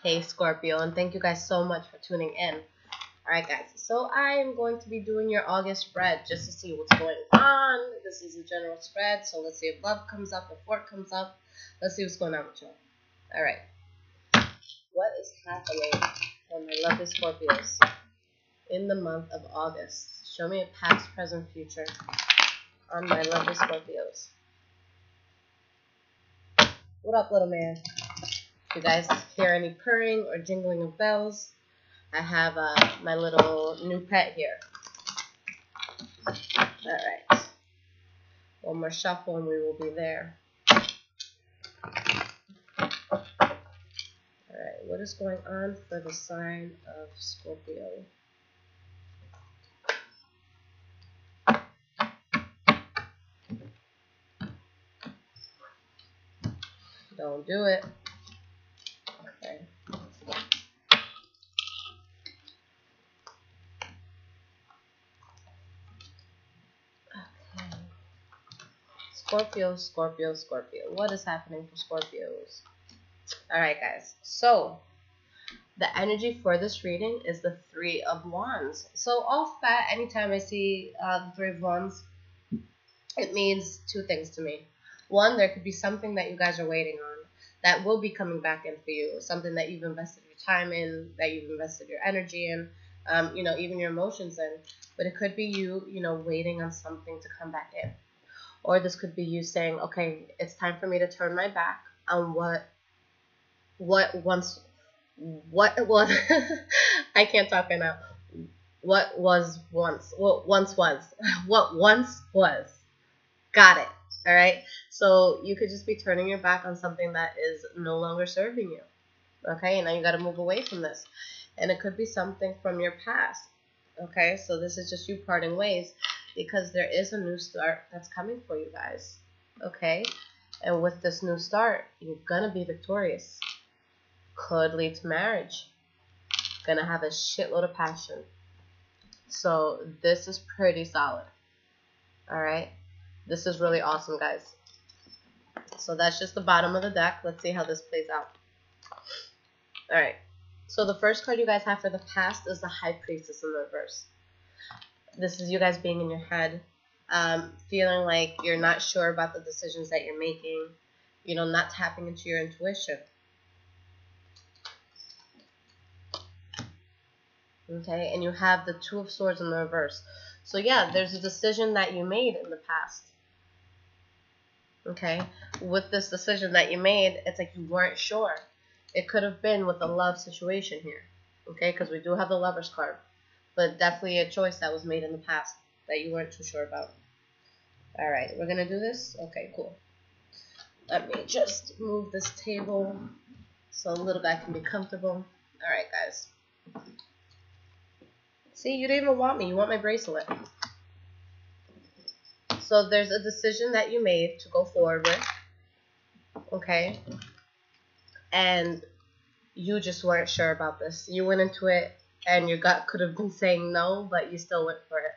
Hey Scorpio, and thank you guys so much for tuning in. Alright guys, so I am going to be doing your August spread just to see what's going on. This is a general spread, so let's see if love comes up, if work comes up. Let's see what's going on with you. Alright, what is happening for my lovely Scorpios in the month of August? Show me a past, present, future on my lovely Scorpios. What up, little man? If you guys hear any purring or jingling of bells, I have my little new pet here. Alright. One more shuffle and we will be there. Alright, what is going on for the sign of Scorpio? Don't do it. Okay. Scorpio, Scorpio, Scorpio. What is happening for Scorpios? Alright, guys. So, the energy for this reading is the Three of Wands. So, off bat, anytime I see the Three of Wands, it means two things to me. One, there could be something that you guys are waiting on that will be coming back in for you. Something that you've invested your time in, that you've invested your energy in, even your emotions in. But it could be you, waiting on something to come back in. Or this could be you saying, okay, it's time for me to turn my back on what was, I can't talk right now. What once was. Got it. All right. So you could just be turning your back on something that is no longer serving you. Okay. And now you got to move away from this. And it could be something from your past. Okay. So this is just you parting ways because there is a new start that's coming for you guys. Okay. And with this new start, you're going to be victorious. Could lead to marriage. Going to have a shitload of passion. So this is pretty solid. All right. This is really awesome, guys. So that's just the bottom of the deck. Let's see how this plays out. All right. So the first card you guys have for the past is the High Priestess in the reverse. This is you guys being in your head, feeling like you're not sure about the decisions that you're making, not tapping into your intuition. Okay, and you have the Two of Swords in the reverse. So yeah, there's a decision that you made in the past. Okay, with this decision that you made, it's like you weren't sure. It could have been with a love situation here. Okay, because we do have the Lover's card. But definitely a choice that was made in the past that you weren't too sure about. Alright, we're going to do this? Okay, cool. Let me just move this table so a little guy can be comfortable. Alright, guys. See, you didn't even want me. You want my bracelet. So there's a decision that you made to go forward with. Okay? And you just weren't sure about this. You went into it and your gut could have been saying no, but you still went for it.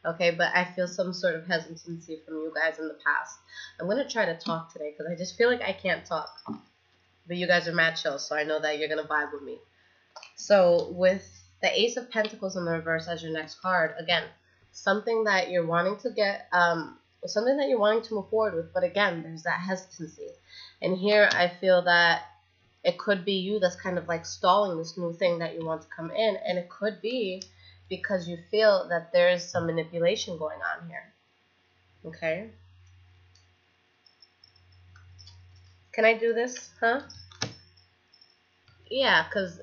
Okay, but I feel some sort of hesitancy from you guys in the past. I'm going to try to talk today because I just feel like I can't talk. But you guys are mad chill, so I know that you're going to vibe with me. So with the Ace of Pentacles in the reverse as your next card, again, something that you're wanting to get, something that you're wanting to move forward with, but again, there's that hesitancy. And here I feel that it could be you that's kind of like stalling this new thing that you want to come in, and it could be because you feel that there's some manipulation going on here. Okay? Can I do this? Huh? Yeah, because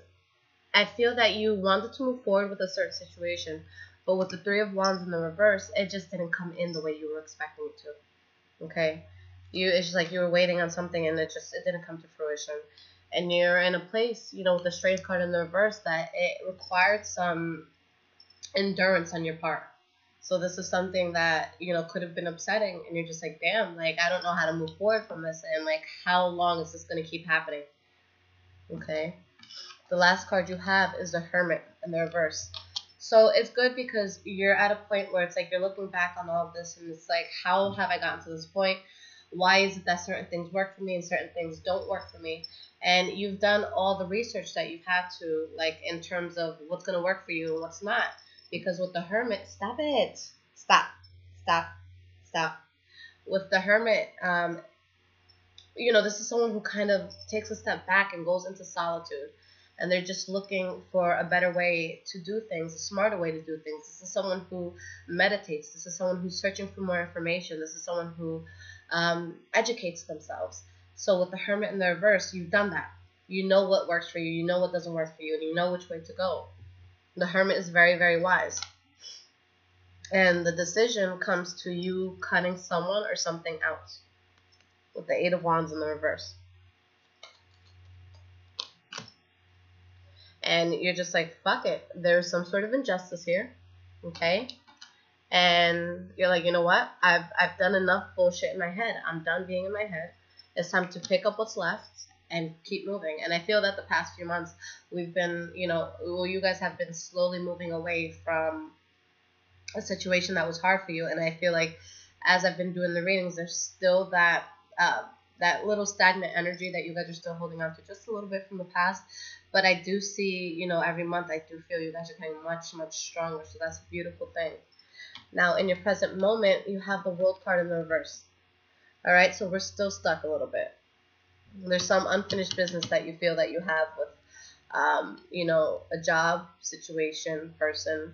I feel that you wanted to move forward with a certain situation, but with the Three of Wands in the reverse, it just didn't come in the way you were expecting it to. Okay? It's just like you were waiting on something and it didn't come to fruition. And you're in a place, with the Strength card in the reverse, that it required some endurance on your part. So this is something that, could have been upsetting, and you're just like, damn, like, I don't know how to move forward from this, and, like, how long is this going to keep happening? Okay? The last card you have is the Hermit in the reverse. So it's good because you're at a point where it's like you're looking back on all of this, and it's like, how have I gotten to this point? Why is it that certain things work for me and certain things don't work for me? And you've done all the research that you've had to, like, in terms of what's going to work for you and what's not. Because with the Hermit, stop it. Stop. Stop. Stop. With the Hermit, this is someone who kind of takes a step back and goes into solitude. And they're just looking for a better way to do things, a smarter way to do things. This is someone who meditates. This is someone who's searching for more information. This is someone who educates themselves. So with the Hermit in the reverse, you've done that. You know what works for you. You know what doesn't work for you. And you know which way to go. The Hermit is very, very wise. And the decision comes to you cutting someone or something out. With the Eight of Wands in the reverse. And you're just like, fuck it. There's some sort of injustice here. Okay? And you're like, you know what? I've done enough bullshit in my head. I'm done being in my head. It's time to pick up what's left and keep moving. And I feel that the past few months we've been, you guys have been slowly moving away from a situation that was hard for you. And I feel like as I've been doing the readings, there's still that little stagnant energy that you guys are still holding on to just a little bit from the past. But I do see, every month I do feel you guys are getting much, much stronger. So that's a beautiful thing. Now, in your present moment, you have the World card in the reverse. All right, so we're still stuck a little bit. There's some unfinished business that you feel that you have with, a job, situation, person,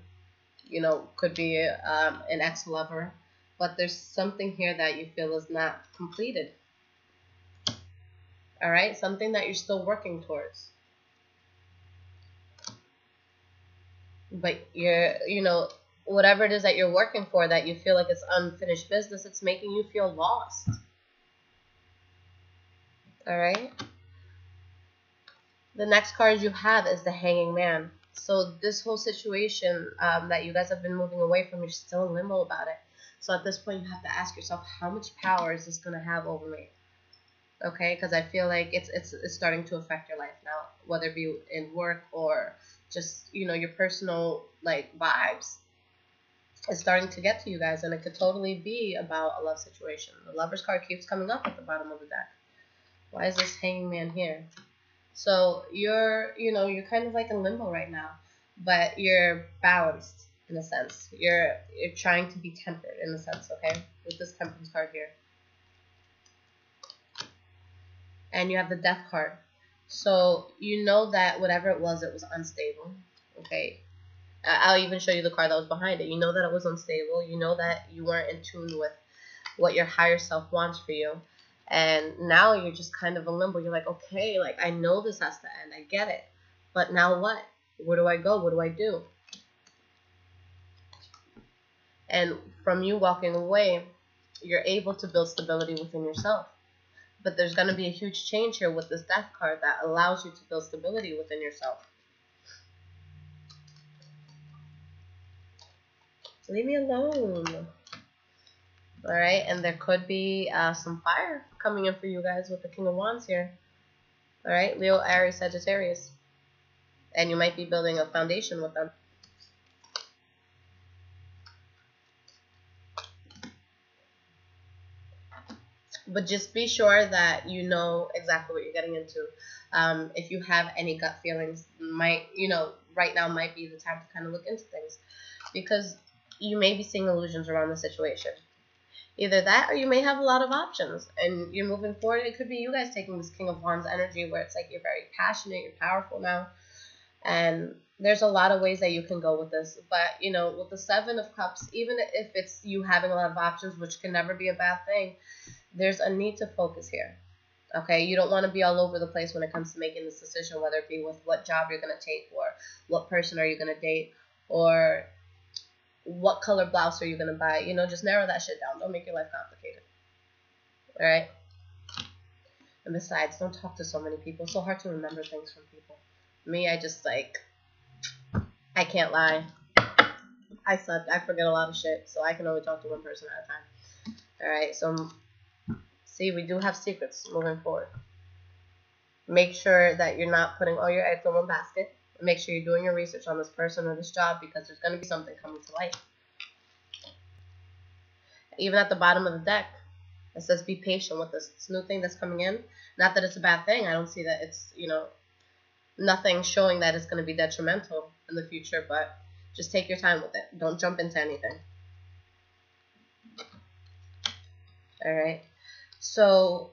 could be an ex-lover. But there's something here that you feel is not completed. All right, something that you're still working towards. But you're, whatever it is that you're working for that you feel like it's unfinished business, it's making you feel lost. All right. The next card you have is the Hanging Man. So this whole situation that you guys have been moving away from, you're still in limbo about it. So at this point, you have to ask yourself, how much power is this going to have over me? Okay, because I feel like it's starting to affect your life now, whether it be in work or just, your personal, vibes. It's starting to get to you guys, and it could totally be about a love situation. The Lover's card keeps coming up at the bottom of the deck. Why is this Hanging Man here? So you're kind of like in limbo right now, but you're balanced in a sense. You're trying to be tempered in a sense, okay? With this Temperance card here. And you have the Death card. So you know that whatever it was unstable, okay? I'll even show you the card that was behind it. You know that it was unstable. You know that you weren't in tune with what your higher self wants for you. And now you're just kind of in limbo. You're like, okay, I know this has to end. I get it. But now what? Where do I go? What do I do? And from you walking away, you're able to build stability within yourself. But there's going to be a huge change here with this Death card that allows you to build stability within yourself. Leave me alone. All right, and there could be some fire coming in for you guys with the King of Wands here. All right, Leo, Aries, Sagittarius. And you might be building a foundation with them. But just be sure that you know exactly what you're getting into. If you have any gut feelings, right now might be the time to kind of look into things. Because you may be seeing illusions around the situation. Either that, or you may have a lot of options, and you're moving forward. It could be you guys taking this King of Wands energy, where it's like you're very passionate, you're powerful now, and there's a lot of ways that you can go with this. But with the Seven of Cups, even if it's you having a lot of options, which can never be a bad thing, there's a need to focus here. Okay, you don't want to be all over the place when it comes to making this decision, whether it be with what job you're going to take, or what person are you going to date, or what color blouse are you going to buy? Just narrow that shit down. Don't make your life complicated. All right? And besides, don't talk to so many people. It's so hard to remember things from people. Me, I just, I can't lie. I suck. I forget a lot of shit, so I can only talk to one person at a time. All right? So, see, we do have secrets moving forward. Make sure that you're not putting all your eggs in one basket. Make sure you're doing your research on this person or this job, because there's going to be something coming to light. Even at the bottom of the deck, It says be patient with this new thing that's coming in. Not that it's a bad thing. I don't see that it's, nothing showing that it's going to be detrimental in the future, but just take your time with it. Don't jump into anything. All right. So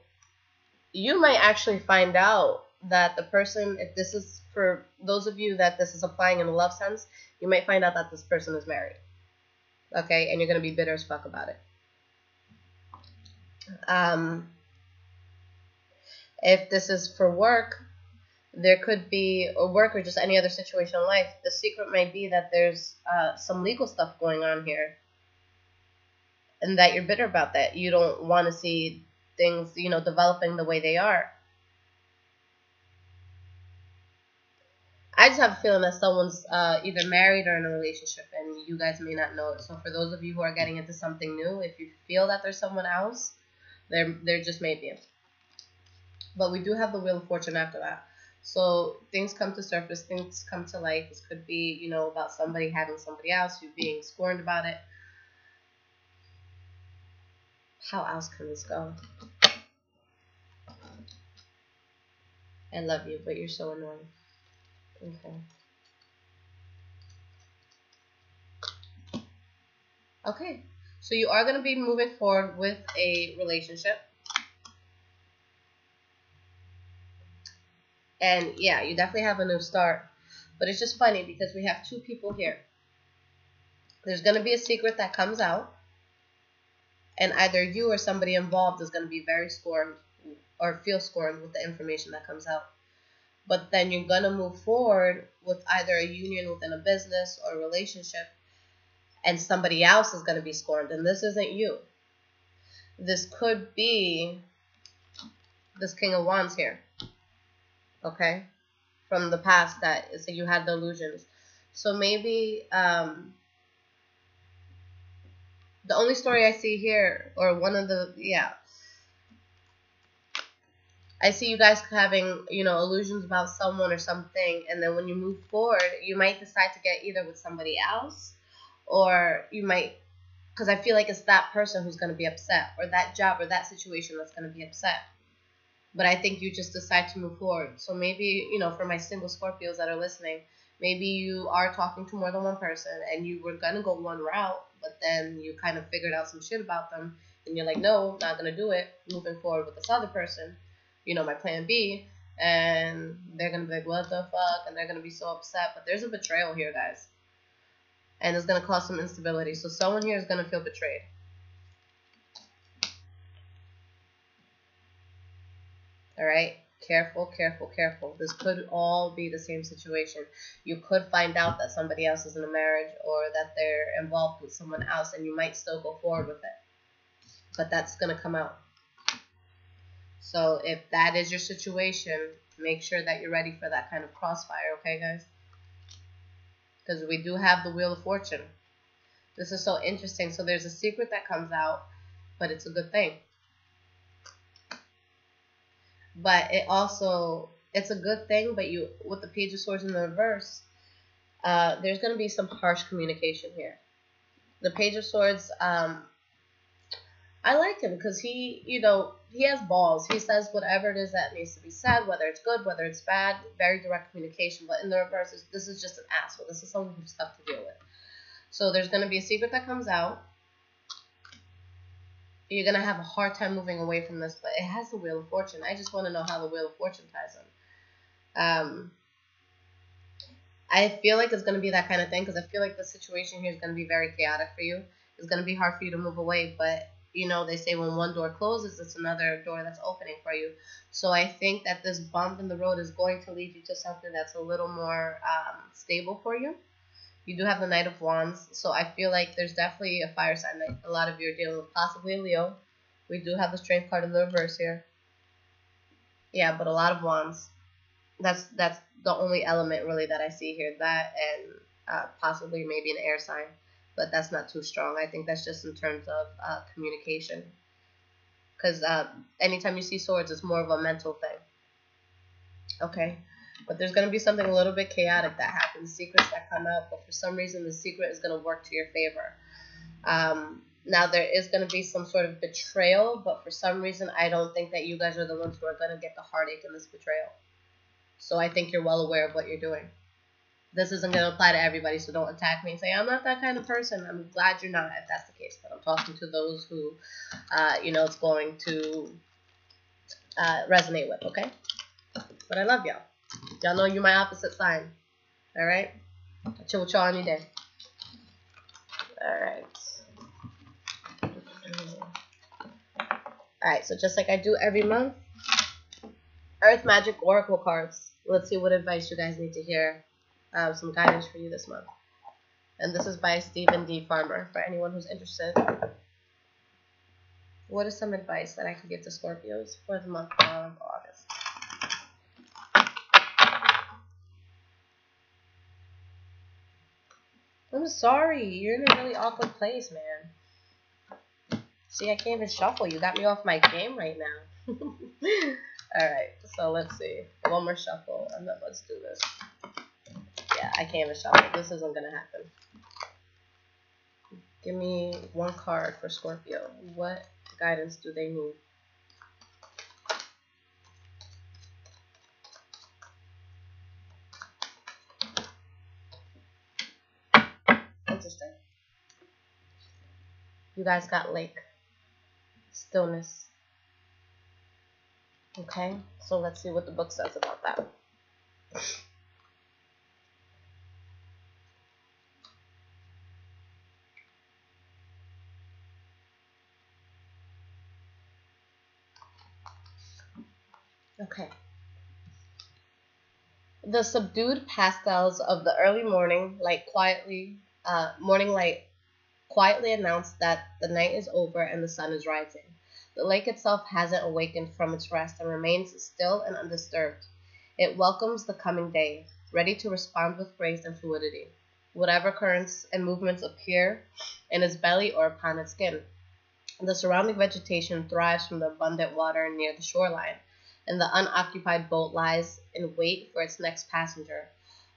you might actually find out that the person, if this is for those of you that this is applying in a love sense, you might find out that this person is married. Okay, and you're going to be bitter as fuck about it. If this is for work, there could be, or work or just any other situation in life, the secret might be that there's some legal stuff going on here, and that you're bitter about that. You don't want to see things, developing the way they are. I just have a feeling that someone's either married or in a relationship, and you guys may not know it. So for those of you who are getting into something new, if you feel that there's someone else, there just may be. But we do have the Wheel of Fortune after that. So things come to surface, things come to light. This could be, about somebody having somebody else, you being scorned about it. How else can this go? I love you, but you're so annoying. Okay. So you are going to be moving forward with a relationship. And yeah, you definitely have a new start. But it's just funny because we have two people here. There's going to be a secret that comes out. And either you or somebody involved is going to be very scorned or feel scorned with the information that comes out. But then you're going to move forward with either a union within a business or a relationship. And somebody else is going to be scorned. And this isn't you. This could be this King of Wands here. Okay? From the past that so you had the illusions. So maybe the only story I see here, or one of the, I see you guys having, illusions about someone or something, and then when you move forward, you might decide to get either with somebody else, or you might, because I feel like it's that person who's going to be upset, or that job or that situation that's going to be upset. But I think you just decide to move forward. So maybe, for my single Scorpios that are listening, maybe you are talking to more than one person and you were going to go one route, but then you kind of figured out some shit about them and you're like, no, not going to do it. Moving forward with this other person, my plan B. And they're going to be like, what the fuck? And they're going to be so upset. But there's a betrayal here, guys. And it's going to cause some instability. So someone here is going to feel betrayed. All right, careful, careful, careful. This could all be the same situation. You could find out that somebody else is in a marriage or that they're involved with someone else, and you might still go forward with it. But that's going to come out. So if that is your situation, make sure that you're ready for that kind of crossfire, okay, guys? Because we do have the Wheel of Fortune. This is so interesting. So there's a secret that comes out, but it's a good thing. But it's a good thing, but with the Page of Swords in the reverse, there's going to be some harsh communication here. The Page of Swords, I like him because he has balls. He says whatever it is that needs to be said, whether it's good, whether it's bad, very direct communication. But in the reverse, this is just an asshole. This is someone who's tough to deal with. So there's going to be a secret that comes out. You're going to have a hard time moving away from this, but it has the Wheel of Fortune. I just want to know how the Wheel of Fortune ties in. I feel like it's going to be that kind of thing because I feel like the situation here is going to be very chaotic for you. It's going to be hard for you to move away, but, they say when one door closes, it's another door that's opening for you. So I think that this bump in the road is going to lead you to something that's a little more stable for you. You do have the Knight of Wands, so I feel like there's definitely a fire sign that a lot of you are dealing with, possibly a Leo. We do have the Strength card in the reverse here. Yeah, but a lot of Wands. That's the only element really that I see here. That and possibly maybe an air sign, but that's not too strong. I think that's just in terms of communication. Because anytime you see swords, it's more of a mental thing. Okay. But there's going to be something a little bit chaotic that happens, secrets that come out, but for some reason the secret is going to work to your favor. Now, there is going to be some sort of betrayal, but for some reason, I don't think that you guys are the ones who are going to get the heartache in this betrayal. So I think you're well aware of what you're doing. This isn't going to apply to everybody, so don't attack me and say, I'm not that kind of person. I'm glad you're not, if that's the case. But I'm talking to those who, it's going to resonate with, okay? But I love y'all. Y'all know you're my opposite sign. All right? I'll chill with y'all any day. All right. Alright, so just like I do every month, Earth Magic Oracle cards. Let's see what advice you guys need to hear. Some guidance for you this month. And this is by Stephen D. Farmer, for anyone who's interested. What is some advice that I can give to Scorpios for the month of August? I'm sorry, you're in a really awkward place, man. See, I can't even shuffle. You got me off my game right now. Alright, so let's see. One more shuffle, and then let's do this. Yeah, I can't even shuffle. This isn't going to happen. Give me one card for Scorpio. What guidance do they need? Interesting. You guys got lake. Stillness. Okay, so let's see what the book says about that. Okay. The subdued pastels of the early morning light quietly announced that the night is over and the sun is rising. The lake itself hasn't awakened from its rest and remains still and undisturbed. It welcomes the coming day, ready to respond with grace and fluidity, whatever currents and movements appear in its belly or upon its skin. The surrounding vegetation thrives from the abundant water near the shoreline, and the unoccupied boat lies in wait for its next passenger.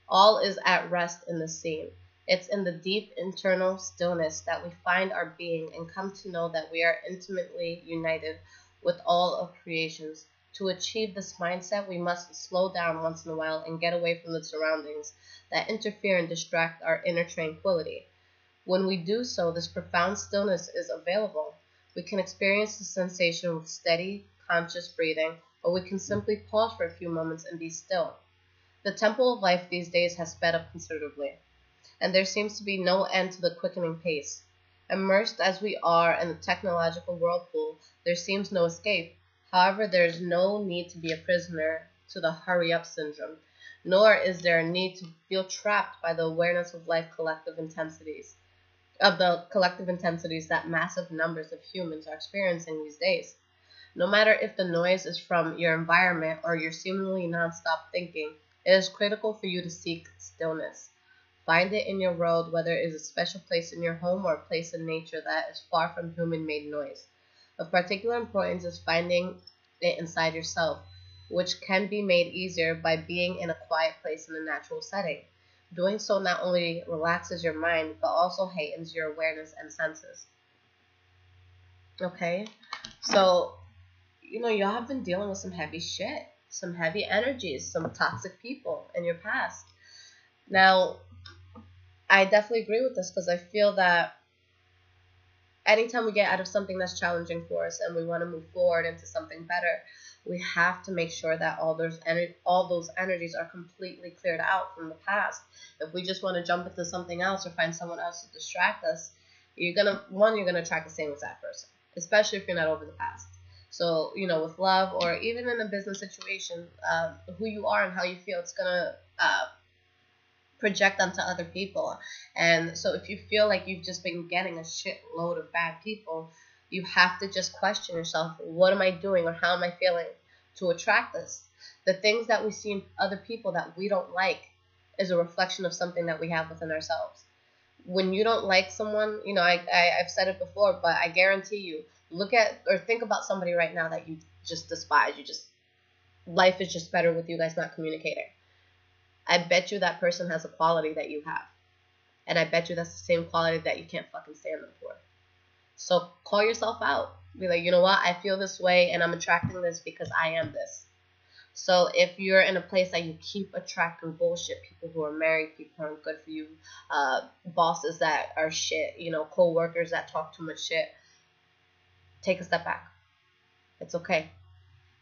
All is at rest in the scene. It's in the deep internal stillness that we find our being and come to know that we are intimately united with all of creations. To achieve this mindset, we must slow down once in a while and get away from the surroundings that interfere and distract our inner tranquility. When we do so, this profound stillness is available. We can experience the sensation with steady, conscious breathing, or we can simply pause for a few moments and be still. The tempo of life these days has sped up considerably, and there seems to be no end to the quickening pace. Immersed as we are in the technological whirlpool, there seems no escape. However, there is no need to be a prisoner to the hurry-up syndrome, nor is there a need to feel trapped by the awareness of the collective intensities that massive numbers of humans are experiencing these days. No matter if the noise is from your environment or your seemingly nonstop thinking, it is critical for you to seek stillness. Find it in your world, whether it is a special place in your home or a place in nature that is far from human-made noise. Of particular importance is finding it inside yourself, which can be made easier by being in a quiet place in a natural setting. Doing so not only relaxes your mind, but also heightens your awareness and senses. Okay? So, y'all have been dealing with some heavy shit, some heavy energies, some toxic people in your past. Now, I definitely agree with this because I feel that anytime we get out of something that's challenging for us and we want to move forward into something better, we have to make sure that all those energies are completely cleared out from the past. If we just want to jump into something else or find someone else to distract us, you're gonna attract the same exact person, especially if you're not over the past. So, with love or even in a business situation, who you are and how you feel, it's gonna project onto other people. And so if you feel like you've just been getting a shitload of bad people, you have to just question yourself, what am I doing or how am I feeling to attract this? The things that we see in other people that we don't like is a reflection of something that we have within ourselves. When you don't like someone, I've said it before, but I guarantee you, look at or think about somebody right now that you just despise. Life is just better with you guys not communicating. I bet you that person has a quality that you have. And I bet you that's the same quality that you can't fucking stand them for. So call yourself out. Be like, you know what? I feel this way and I'm attracting this because I am this. So if you're in a place that you keep attracting bullshit, people who are married, people who aren't good for you, bosses that are shit, co-workers that talk too much shit, take a step back. It's okay.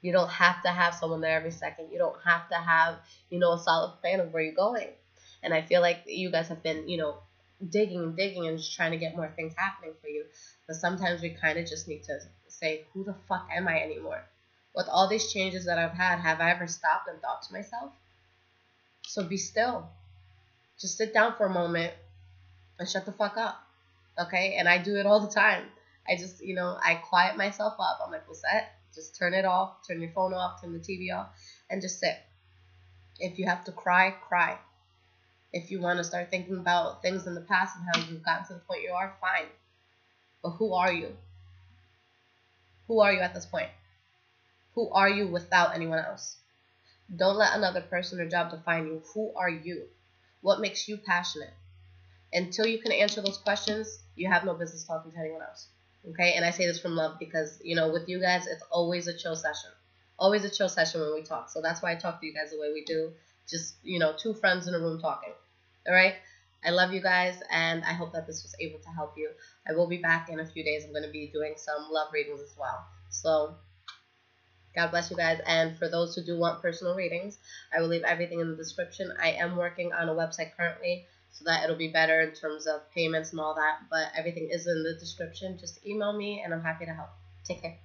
You don't have to have someone there every second. You don't have to have, a solid plan of where you're going. And I feel like you guys have been, digging and digging and just trying to get more things happening for you. But sometimes we kind of just need to say, who the fuck am I anymore? With all these changes that I've had, have I ever stopped and thought to myself? So be still. Just sit down for a moment and shut the fuck up. Okay? And I do it all the time. I just, I quiet myself up. I'm like, Lisette, just turn it off, turn your phone off, turn the TV off, and just sit. If you have to cry, cry. If you want to start thinking about things in the past and how you've gotten to the point you are, fine. But who are you? Who are you at this point? Who are you without anyone else? Don't let another person or job define you. Who are you? What makes you passionate? Until you can answer those questions, you have no business talking to anyone else. Okay? And I say this from love because, with you guys, it's always a chill session. Always a chill session when we talk. So that's why I talk to you guys the way we do. Just, two friends in a room talking. All right? I love you guys, and I hope that this was able to help you. I will be back in a few days. I'm going to be doing some love readings as well. So God bless you guys. And for those who do want personal readings, I will leave everything in the description. I am working on a website currently so that it'll be better in terms of payments and all that. But everything is in the description. Just email me, and I'm happy to help. Take care.